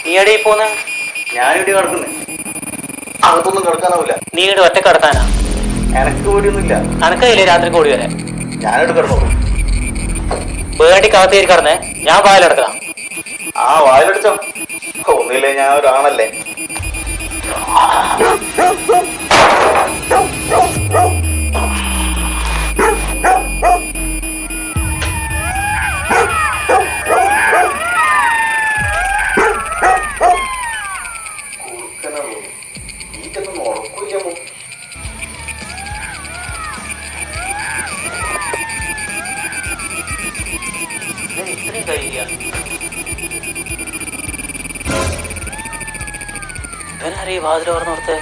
നീ എവിടെ പോന്ന്? ഞാനിവിടെ കിടക്കുന്നേ. അകത്തൊന്നും കിടക്കാനാവില്ല. നീ ഇവിടെ ഒറ്റ കിടത്താനാ? എനക്ക് കൂടിയൊന്നുമില്ല. അനക്കയില്ലേ രാത്രി കൂടി വരെ? ഞാനിവിടെ കിടന്നോളൂ. വേണ്ടിക്കകത്ത് കയറി കിടന്നേ, ഞാൻ വായിലടക്കണം. ആ വായിലടിച്ചോ. ഒന്നുമില്ലേ, ഞാൻ ഒരാണല്ലേ. ഇത്രയും കഴിയില്ല. ഇവനാരീ വാതിൽ ഓർന്നോർത്ത്